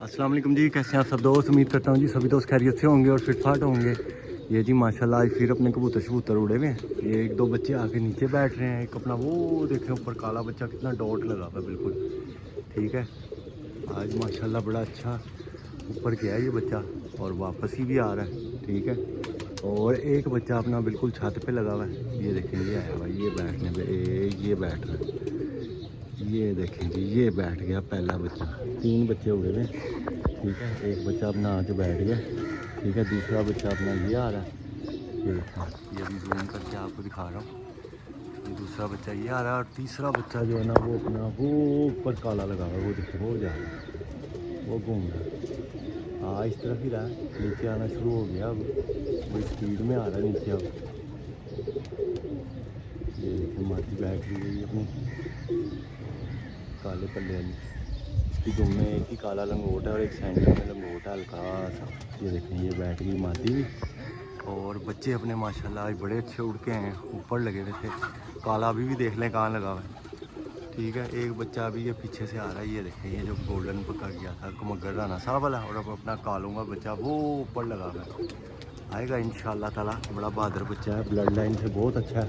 अस्सलाम वालेकुम जी, कैसे हैं आप सब दोस्त। उम्मीद करता हूँ जी सभी दोस्त खैरियत से होंगे और फिट फाट होंगे। ये जी माशाल्लाह आज फिर अपने कबूतर उड़े हुए हैं। ये एक दो बच्चे आके नीचे बैठ रहे हैं। एक अपना वो देखें ऊपर काला बच्चा कितना डॉट लगा हुआ है बिल्कुल। ठीक है, आज माशाल्लाह बड़ा अच्छा ऊपर गया है ये बच्चा और वापस ही भी आ रहा है। ठीक है, और एक बच्चा अपना बिल्कुल छत पे लगा हुआ है। ये देखें, ये आया भाई, ये बैठने पे ये बैठ रहा है। ये देखें जी, ये बैठ गया पहला बच्चा। तीन बच्चे उड़े हुए। ठीक है, एक बच्चा अपना आके बैठ गया। ठीक है, दूसरा बच्चा अपना ये आ रहा है। ये देखो, ये अभी जूम करके आपको दिखा रहा हूँ। ये दूसरा बच्चा ये आ रहा है और तीसरा बच्चा जो है ना वो अपना वो ऊपर काला लगा हुआ है। वो देखो वो जा रहा है, वो घूम रहा है। हाँ, इस तरफ ही रहा है, नीचे आना शुरू हो गया। अब वो स्पीड में आ रहा है नीचे। अब ये देखिए माटी बैठ रही है अपनी काले पल्ले वाली। इसकी दुम में एक ही काला लंगोट है और एक सेंटर में लंगोट है हल्का सा। ये देखें, ये बैठ गई मादी भी। और बच्चे अपने माशाल्लाह आज बड़े अच्छे उड़ के हैं, ऊपर लगे हुए थे। काला अभी भी देख लें कहाँ लगा हुआ है। ठीक है, एक बच्चा अभी ये पीछे से आ रहा है। ये देखें, ये जो गोल्डन पकड़ गया था कमगर राना साहब वाला, और अब अपना कालों का बच्चा वो ऊपर लगा हुआ है। आएगा इंशाल्लाह ताला। बड़ा बहादुर बच्चा है, ब्लड लाइन से बहुत अच्छा है।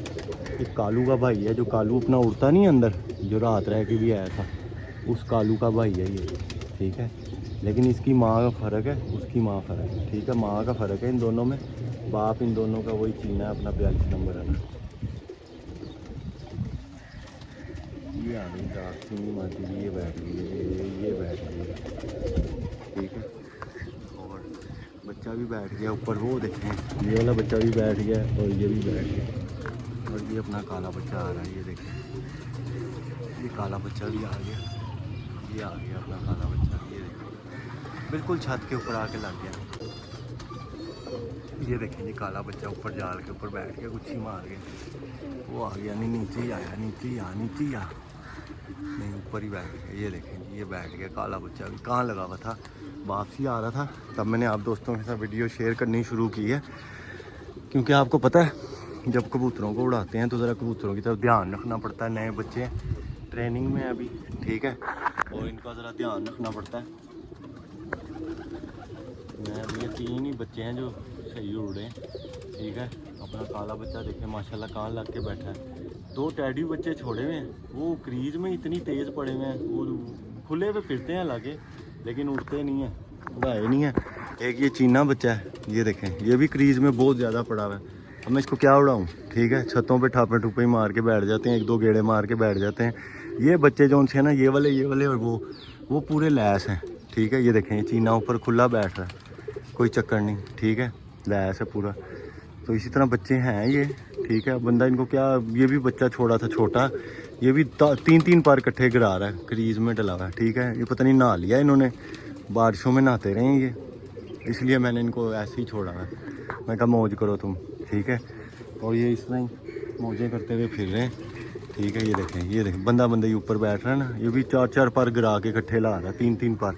एक कालू का भाई है, जो कालू अपना उड़ता नहीं अंदर, जो रात रह के भी आया था, उस कालू का भाई है ये। ठीक है, लेकिन इसकी माँ का फ़र्क है, उसकी माँ फ़र्क है। ठीक है, माँ का फ़र्क है इन दोनों में। बाप इन दोनों का वही चीना है, अपना 42 नंबर है ना। ये आ गई रात की माती, ये बैठ गई है, ये बैठ गई है। ठीक है, और बच्चा भी बैठ गया ऊपर। वो देखें, ये वाला बच्चा भी बैठ गया और ये भी बैठ गया। और ये अपना काला बच्चा आ रहा है। ये देखें, ये काला बच्चा भी आ गया। ये आ गया अपना काला बच्चा। ये देखो बिल्कुल छत के ऊपर आके लग गया। ये देखें जी, काला बच्चा ऊपर जाल के ऊपर बैठ गया, गुच्छी मार के वो आ गया। नहीं, नीचे ही आया, नीचे ही आ नहीं, ऊपर ही बैठ गया। ये देखें जी, ये बैठ गया काला बच्चा भी। कहाँ लगा हुआ था, वापसी आ रहा था, तब मैंने आप दोस्तों के साथ वीडियो शेयर करनी शुरू की है। क्योंकि आपको पता है, जब कबूतरों को उड़ाते हैं तो ज़रा कबूतरों की तरफ ध्यान रखना पड़ता है। नए बच्चे ट्रेनिंग में अभी, ठीक है, और इनका ज़रा ध्यान रखना पड़ता है। मैं अभी ये तीन ही बच्चे हैं जो सही उड़ रहे हैं। ठीक है, अपना काला बच्चा देखें माशाल्लाह कहाँ लग के बैठा है। दो टैडी बच्चे छोड़े हुए हैं, वो क्रीज में इतनी तेज़ पड़े हुए हैं, वो खुले पे फिरते हैं लागे, लेकिन उड़ते नहीं हैं, उड़ाए नहीं है। एक ये चीना बच्चा है, ये देखें, ये भी क्रीज में बहुत ज़्यादा पड़ा हुआ है। अब मैं इसको क्या उड़ाऊँ। ठीक है, छतों पे ठापे ठुपे मार के बैठ जाते हैं, एक दो गेड़े मार के बैठ जाते हैं। ये बच्चे जो उनसे है ना, ये वाले और वो पूरे लैस हैं। ठीक है, ये देखें, ये चीना ऊपर खुला बैठ रहा है, कोई चक्कर नहीं। ठीक है, लैस है पूरा। तो इसी तरह बच्चे हैं ये। ठीक है, बंदा इनको क्या, ये भी बच्चा छोड़ा था छोटा, ये भी तीन पार इकट्ठे गिरा रहा है, क्रीज में डला हुआ है। ठीक है, ये पता नहीं नहा लिया इन्होंने, बारिशों में नहाते रहे ये, इसलिए मैंने इनको ऐसे ही छोड़ा है। मैं कहा मौज करो तुम। ठीक है, और ये इस तरह ही मौजें करते हुए फिर रहे हैं। ठीक है, ये देखें बंदा ही ऊपर बैठ रहा है ना, ये भी 4 पार गिरा के इकट्ठे ला रहा है, 3 पार।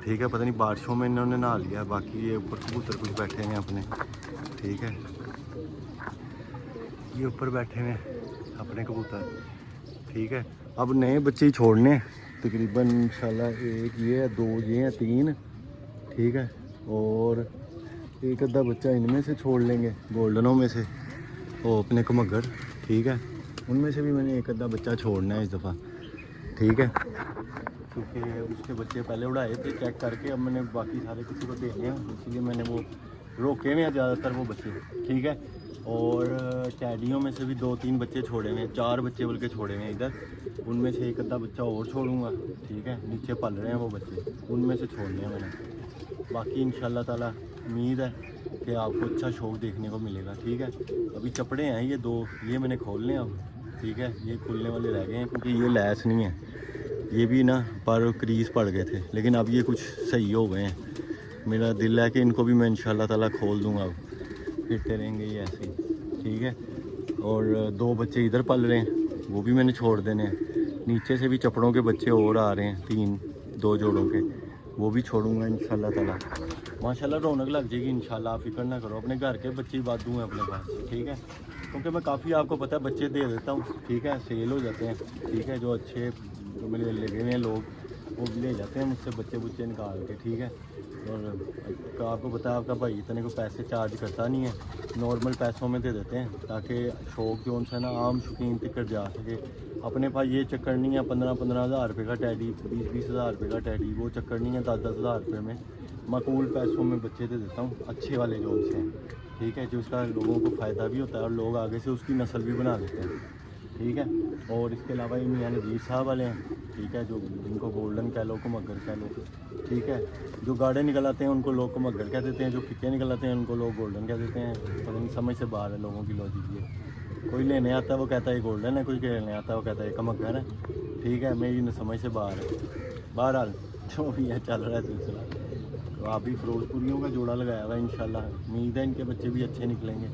ठीक है, पता नहीं बारिशों में इन्होंने नहा लिया। बाकी ये ऊपर कबूतर कुछ बैठे हैं अपने। ठीक है, ये ऊपर बैठे हुए अपने कबूतर। ठीक है, अब नए बच्चे ही छोड़ने हैं तकरीबन इंशाल्लाह। एक ये है, 2 ये हैं, 3। ठीक है, और एक आधा बच्चा इनमें से छोड़ लेंगे, गोल्डनों में से, वो अपने कमगर। ठीक है, उनमें से भी मैंने एक आधा बच्चा छोड़ना है इस दफ़ा। ठीक है, क्योंकि उसके बच्चे पहले उड़ाए थे चेक करके, अब मैंने बाकी सारे किसी को देने हैं, इसलिए मैंने वो रोके हुए हैं ज़्यादातर वो बच्चे। ठीक है, और टैडियों में से भी 2-3 बच्चे छोड़े हुए हैं, 4 बच्चे बल्कि छोड़े हुए हैं इधर। उनमें से एक आधा बच्चा और छोड़ूंगा। ठीक है, नीचे पल रहे हैं वो बच्चे, उनमें से छोड़ने हैं मैंने। बाकी इंशाल्लाह ताला उम्मीद है कि आपको अच्छा शौक देखने को मिलेगा। ठीक है, अभी चपड़े हैं ये 2, ये मैंने खोलने हैं अब। ठीक है, ये खुलने वाले रह गए हैं क्योंकि ये लैस नहीं है, ये भी ना पर क्रीज पड़ गए थे, लेकिन अब ये कुछ सही हो गए हैं। मेरा दिल है कि इनको भी मैं इंशाल्लाह ताला खोल दूंगा, अब फिरते रहेंगे ये ऐसे ही। ठीक है, और 2 बच्चे इधर पल रहे हैं, वो भी मैंने छोड़ देने हैं। नीचे से भी चपड़ों के बच्चे और आ रहे हैं, 2 जोड़ों के, वो भी छोड़ूंगा इंशाल्लाह ताला। माशाल्लाह रौनक लग जाएगी इंशाल्लाह, आप फिक्र ना करो। अपने घर के बच्चे ही वाधू हैं अपने पास। ठीक है, क्योंकि मैं काफ़ी आपको पता है बच्चे दे देता हूँ। ठीक है, सेल हो जाते हैं। ठीक है, जो अच्छे जो मेरे लगे हुए हैं लोग, वो ले जाते हैं मुझसे बच्चे बुच्चे निकाल के, ठीक है। और आपको पता है आपका भाई इतने को पैसे चार्ज करता नहीं है, नॉर्मल पैसों में दे देते हैं ताकि शौक जो उनसे ना आम शौकीन तक जा सके। अपने पास ये चक्कर नहीं है 15-15 हज़ार रुपये का टैडी, 20-20 हज़ार रुपये का टैडी, वो चक्कर नहीं है 10-10 हज़ार रुपये में माकूल पैसों में बच्चे दे देता हूँ, अच्छे वाले जो उनसे हैं, ठीक है, जो उसका लोगों को फ़ायदा भी होता है और लोग आगे से उसकी नस्ल भी बना देते हैं, ठीक है। और इसके अलावा ये मियाँ नज़ीर साहब वाले हैं, ठीक है, जो जिनको गोल्डन कह लो, को मगर कह लो, ठीक है। जो गाढ़े निकल आते हैं उनको लोग को मगर कह देते हैं, जो फिक्के निकल आते हैं उनको लोग गोल्डन कह देते हैं। पता नहीं समझ से बाहर है लोगों की लॉजिक ये। कोई लेने आता है वो कहता है गोल्डन है, कोई लेने आता है वो कहता है कमगर है, ठीक है, मेरी समझ से बाहर है। बहरहाल जो भी है चल रहा है सिलसिला। तो आप भी फिरोजपुरियों का जोड़ा लगाया हुआ है इंशाल्लाह, उम्मीद है इनके बच्चे भी अच्छे निकलेंगे,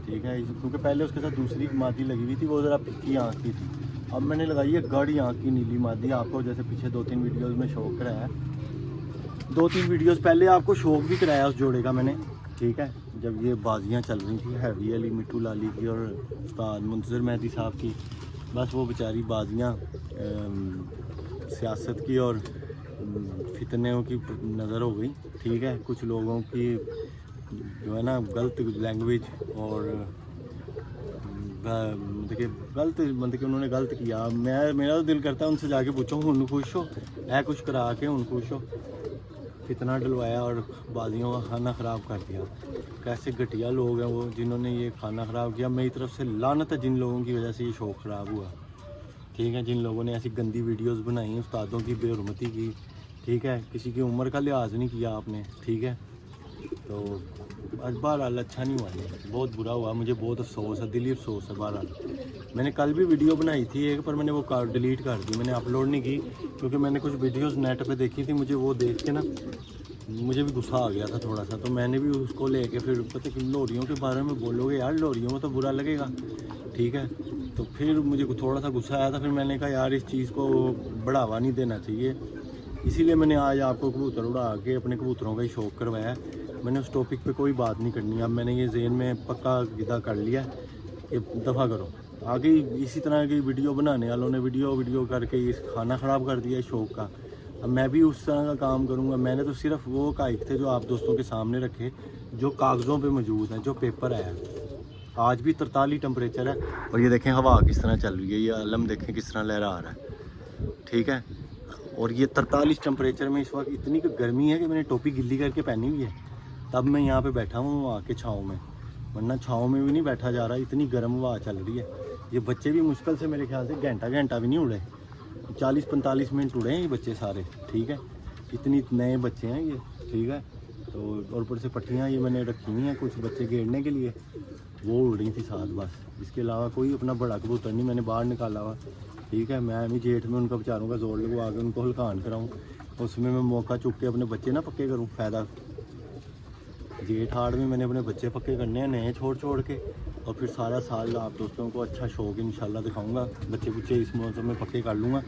ठीक है। क्योंकि पहले उसके साथ दूसरी मादी लगी हुई थी, वो ज़रा फिक्की आँख की थी, अब मैंने लगाई है गाढ़ी आँख की नीली मादी। आपको जैसे पीछे 2-3 वीडियोस में शौक कराया, 2-3 वीडियोस पहले आपको शौक भी कराया उस जोड़े का मैंने, ठीक है, जब ये बाजियाँ चल रही थी हैवी अली मिट्टू लाली की और उस्ताद मुंतज़िर मेहदी साहब की। बस वो बेचारी बाजियाँ सियासत की और फितनों की नज़र हो गई, ठीक है। कुछ लोगों की जो है ना गलत लैंग्वेज और देखिए गलत मतलब कि उन्होंने गलत किया। मेरा तो दिल करता है उनसे जाके पूछो उन खुश हो है, कुछ करा के उन खुश हो, कितना डलवाया और बाजियों का खाना ख़राब कर दिया। कैसे घटिया लोग हैं वो जिन्होंने ये खाना ख़राब किया। मेरी तरफ से लानत है जिन लोगों की वजह से ये शौक़ ख़राब हुआ, ठीक है, जिन लोगों ने ऐसी गंदी वीडियोस बनाई, उस्तादों की बेहुरमती की, ठीक है, किसी की उम्र का लिहाज नहीं किया आपने, ठीक है। तो बहरहाल अच्छा नहीं हुआ, ये बहुत बुरा हुआ, मुझे बहुत अफसोस है, दिली अफसोस है। बहरहाल मैंने कल भी वीडियो बनाई थी एक, पर मैंने वो डिलीट कर दी, मैंने अपलोड नहीं की क्योंकि मैंने कुछ वीडियोस नेट पे देखी थी, मुझे वो देख के ना मुझे भी गुस्सा आ गया था थोड़ा सा, तो मैंने भी उसको लेके फिर पता कि लोरियों के बारे में बोलोगे यार, लोरियों में तो बुरा लगेगा, ठीक है। तो फिर मुझे थोड़ा सा गुस्सा आया था, फिर मैंने कहा यार इस चीज़ को बढ़ावा नहीं देना चाहिए, इसीलिए मैंने आज आपको कबूतर उड़ा के अपने कबूतरों का ही शौक़ करवाया। मैंने उस टॉपिक पे कोई बात नहीं करनी, अब मैंने ये ज़हन में पक्का गिदा कर लिया कि दफ़ा करो। आगे इसी तरह की वीडियो बनाने वालों ने वीडियो करके इस खाना ख़राब कर दिया शौक़ का। अब मैं भी उस तरह का काम करूँगा। मैंने तो सिर्फ वो काइक थे जो आप दोस्तों के सामने रखे, जो कागज़ों पे मौजूद हैं, जो पेपर आया। आज भी 43 टेम्परेचर है और ये देखें हवा किस तरह चल रही है, ये अलम देखें किस तरह लहरा आ रहा है, ठीक है। और ये 43 टेम्परेचर में इस वक्त इतनी गर्मी है कि मैंने टोपी गिल्ली करके पहनी हुई है, तब मैं यहाँ पे बैठा हूँ आके छाँव में, वरना छाँव में भी नहीं बैठा जा रहा, इतनी गर्म हवा चल रही है। ये बच्चे भी मुश्किल से मेरे ख्याल से घंटा भी नहीं उड़े, 40-45 मिनट उड़े हैं ये बच्चे सारे, ठीक है। इतनी नए बच्चे हैं ये, ठीक है। तो और ऊपर से पट्टियाँ ये मैंने रखी हुई हैं कुछ बच्चे घेरने के लिए, वो उड़ रही थी साथ, बस इसके अलावा कोई अपना बड़ा कबूतर नहीं मैंने बाहर निकाला हुआ, ठीक है। मैं भी जेठ में उनका बेचारों का जोर लगवा के उनको हल्कान कराऊँ, उसमें मैं मौका चुक के अपने बच्चे ना पक्के करूँ, फ़ायदा। जेठ हाड़ में मैंने अपने बच्चे पक्के करने हैं नए छोड़ के, और फिर सारा साल आप दोस्तों को अच्छा शौक इंशाल्लाह दिखाऊंगा। बच्चे इस मौसम में पक्के कर लूँगा,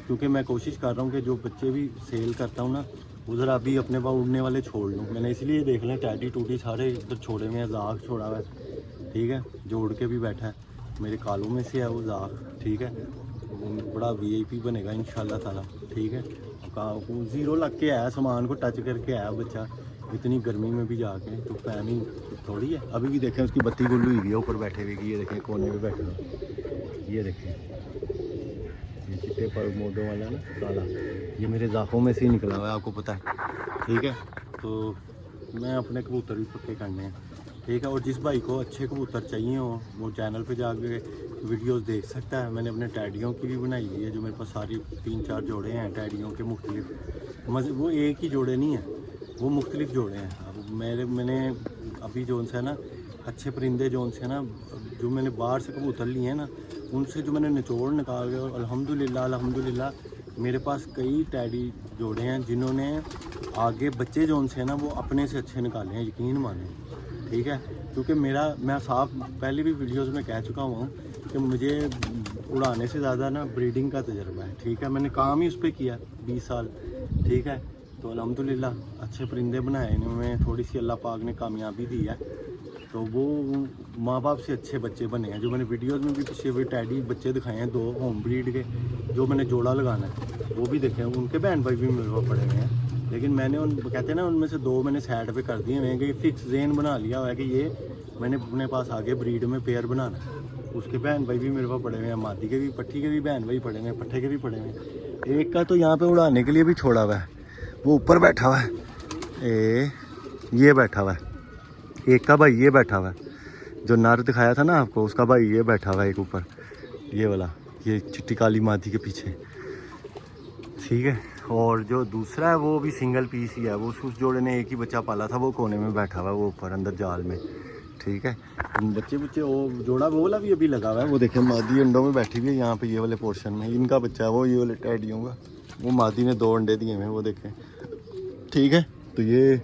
क्योंकि मैं कोशिश कर रहा हूँ कि जो बच्चे भी सेल करता हूँ ना, वो ज़रा अभी अपने पास उड़ने वाले छोड़ लूँ। मैंने इसलिए देख लें टैडी टूटी सारे इधर छोड़े हुए हैं, जाग छोड़ा हुआ है, ठीक है, जो उड़ के भी बैठा है, मेरे कालों में से है वो जाग, ठीक है। बड़ा VIP बनेगा इंशाल्लाह ताला, ठीक है। 0 लग के आया, सामान को टच करके आया बच्चा, इतनी गर्मी में भी जाके, तो पैनी थोड़ी है। अभी भी देखें उसकी बत्ती गुल हुई है ऊपर बैठे हुए की, ये देखें कोने में बैठे हुए, ये देखें ये चिट्टे पर मोदों वाला ना काला, ये मेरे जाफों में से ही निकला हुआ है, आपको पता है, ठीक है। तो मैं अपने कबूतर भी पक्के करने हैं, ठीक है। और जिस भाई को अच्छे कबूतर चाहिए हो वो चैनल पे जाके वीडियोस देख सकता है। मैंने अपने टैडियों की भी बनाई हुई है, जो मेरे पास सारी 3-4 जोड़े हैं टैडियों के मुख्तलिफ, वो एक ही जोड़े नहीं है, वो मुख्तलिफ जोड़े हैं। अब मैंने अभी जोन से ना अच्छे परिंदे जोन से ना, जो मैंने बाहर से कबूतर लिए हैं ना, उनसे जो मैंने निचोड़ निकाल के, और अल्हम्दुलिल्लाह मेरे पास कई टैडी जोड़े हैं जिन्होंने आगे बच्चे जोन से ना वो अपने से अच्छे निकाले हैं, यकीन माने, ठीक है। क्योंकि मैं साफ पहले भी वीडियोस में कह चुका हूँ कि मुझे उड़ाने से ज़्यादा ना ब्रीडिंग का तजर्बा है, ठीक है। मैंने काम ही उस पर किया 20 साल, ठीक है। तो अल्हम्दुलिल्लाह अच्छे परिंदे बनाए, इनमें थोड़ी सी अल्लाह पाक ने कामयाबी दी है, तो वो माँ बाप से अच्छे बच्चे बने हैं। जो मैंने वीडियोस में भी पीछे हुए टैडी बच्चे दिखाए हैं 2 होम ब्रीड के, जो मैंने जोड़ा लगाना है, वो भी देखे, उनके बहन भाई भी मेरे पास पड़े हुए हैं, लेकिन मैंने उन कहते हैं ना उनमें से 2 मैंने साइड पे कर दिए हैं कि फिक्स जेन बना लिया हुआ है कि ये मैंने अपने पास आगे ब्रीड में पेयर बनाना है। उसके बहन भाई भी मेरे पास पड़े हुए हैं, मादी के भी, पट्ठी के भी बहन भाई पड़े हुए हैं, पट्ठे के भी पड़े हुए हैं। एक का तो यहाँ पे उड़ाने के लिए भी छोड़ा हुआ है, वो ऊपर बैठा हुआ है, ये बैठा हुआ है। एक का भाई ये बैठा हुआ है, जो नर दिखाया था ना आपको, उसका भाई ये बैठा हुआ है एक ऊपर, ये वाला, ये चिट्टी काली मादी के पीछे, ठीक है। और जो दूसरा है वो भी सिंगल पीस ही है, वो उस जोड़े ने एक ही बच्चा पाला था, वो कोने में बैठा हुआ है, वो ऊपर अंदर जाल में, ठीक है। बच्चे वो जोड़ा वो वाला भी अभी लगा हुआ है, वो देखें मादी अंडों में बैठी हुई है यहाँ पे, ये वाले पोर्शन में इनका बच्चा है वो, ये वाले टैडियों का, वो मादी ने 2 अंडे दिए हैं, वो देखें, ठीक है। तो ये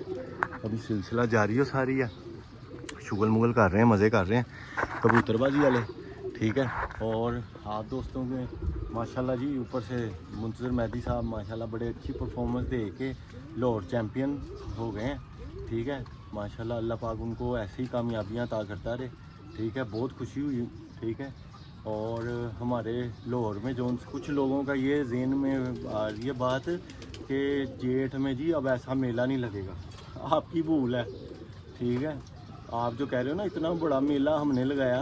अभी सिलसिला जारी हो सारी है, शुगल मुगल कर रहे हैं, मज़े कर रहे हैं कबूतरबाजी वाले, ठीक है। और आप दोस्तों के माशाल्लाह जी ऊपर से मुंतज़र मेहदी साहब माशाल्लाह बड़े अच्छी परफॉर्मेंस दे के लाहौर चैम्पियन हो गए हैं, ठीक है। माशाल्लाह अल्लाह पाक उनको ऐसी ही कामयाबियाँ अता करता रहे, ठीक है। बहुत खुशी हुई, ठीक है। और हमारे लाहौर में जो कुछ लोगों का ये ज़हन में आ रही है बात कि जेठ में जी अब ऐसा मेला नहीं लगेगा, आपकी भूल है, ठीक है। आप जो कह रहे हो ना इतना बड़ा मेला हमने लगाया,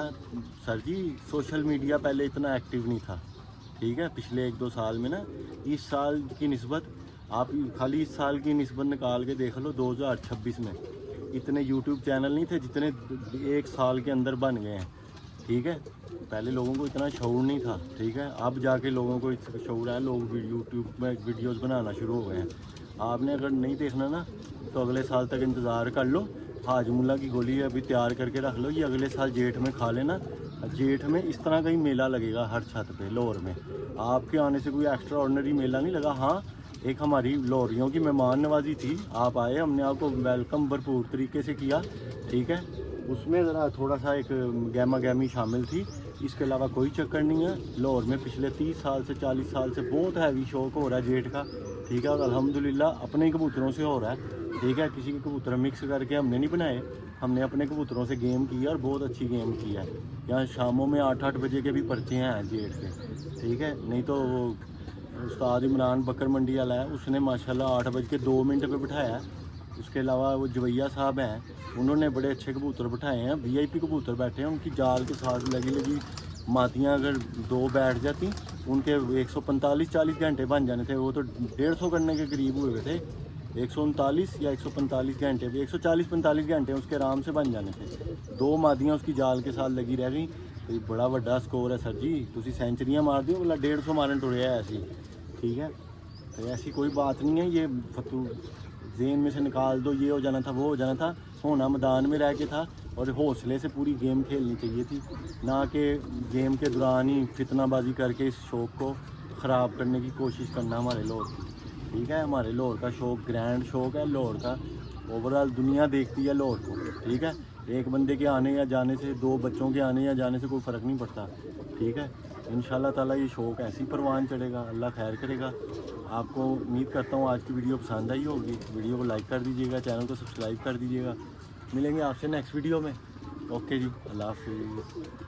सर जी सोशल मीडिया पहले इतना एक्टिव नहीं था, ठीक है। पिछले 1-2 साल में ना, इस साल की निस्बत आप खाली इस साल की निस्बत निकाल के देख लो, 2026 में इतने यूट्यूब चैनल नहीं थे जितने 1 साल के अंदर बन गए हैं, ठीक है। पहले लोगों को इतना शऊर नहीं था, ठीक है। अब जाके लोगों को शऊर है, लोग यूट्यूब में वीडियोज़ बनाना शुरू हो गए हैं। आपने अगर नहीं देखना ना तो अगले साल तक इंतज़ार कर लो, हाजमुला की गोली अभी तैयार करके रख लो, ये अगले साल जेठ में खा लेना। जेठ में इस तरह का ही मेला लगेगा हर छत पे लाहौर में, आपके आने से कोई एक्स्ट्रा ऑर्डिनरी मेला नहीं लगा। हाँ, एक हमारी लाहौरियों की मेहमान नवाजी थी, आप आए, हमने आपको वेलकम भरपूर तरीके से किया, ठीक है। उसमें ज़रा थोड़ा सा एक गहमा गहमी शामिल थी, इसके अलावा कोई चक्कर नहीं है। लाहौर में पिछले 30 साल से 40 साल से बहुत हैवी शौक हो रहा है जेठ का, ठीक है। और अल्हम्दुलिल्लाह अपने कबूतरों से हो रहा है, ठीक है। किसी के कबूतर मिक्स करके हमने नहीं बनाए, हमने अपने कबूतरों से गेम की है और बहुत अच्छी गेम की है। यहाँ शामों में 8-8 बजे के भी पर्चे हैं जेठ के, ठीक है। नहीं तो वो उस्ताद इमरान बकर मंडी वाला है, उसने माशाल्लाह 8:02 पे बिठाया है। उसके अलावा वो जवैया साहब हैं, उन्होंने बड़े अच्छे कबूतर बिठाए हैं, VIP कबूतर बैठे हैं, उनकी जाल के साथ लगी मातियाँ अगर 2 बैठ जाती उनके 145-40 घंटे बन जाने थे, वो तो 150 करने के करीब हुए हुए थे। 139 या 145 घंटे, 140-45 घंटे उसके आराम से बन जाने थे। 2 मादियाँ उसकी जाल के साथ लगी रह गई, तो ये बड़ा बड़ा स्कोर है सर जी, तुसी सेंचुरियाँ मार दी, बोला 150 मारन टुरे है ऐसी, ठीक है। तो ऐसी कोई बात नहीं है, ये फतू जेन में से निकाल दो, ये हो जाना था, वो हो जाना था, होना मैदान में रह के था, और हौसले से पूरी गेम खेलनी चाहिए थी, ना कि गेम के दौरान ही फितनाबाजी करके इस शौक़ को ख़राब करने की कोशिश करना हमारे लाहौर की, ठीक है। हमारे लाहौर का शौक़ ग्रैंड शौक़ है, लाहौर का ओवरऑल दुनिया देखती है लाहौर को, ठीक है। एक बंदे के आने या जाने से, 2 बच्चों के आने या जाने से कोई फ़र्क नहीं पड़ता, ठीक है। इंशाल्लाह ताला ये शौक़ ऐसे ही परवान चढ़ेगा, अल्लाह खैर करेगा। आपको उम्मीद करता हूँ आज की वीडियो पसंद आई होगी, वीडियो को लाइक कर दीजिएगा, चैनल को सब्सक्राइब कर दीजिएगा। मिलेंगे आपसे नेक्स्ट वीडियो में, ओके जी, अल्लाह हाफिज़।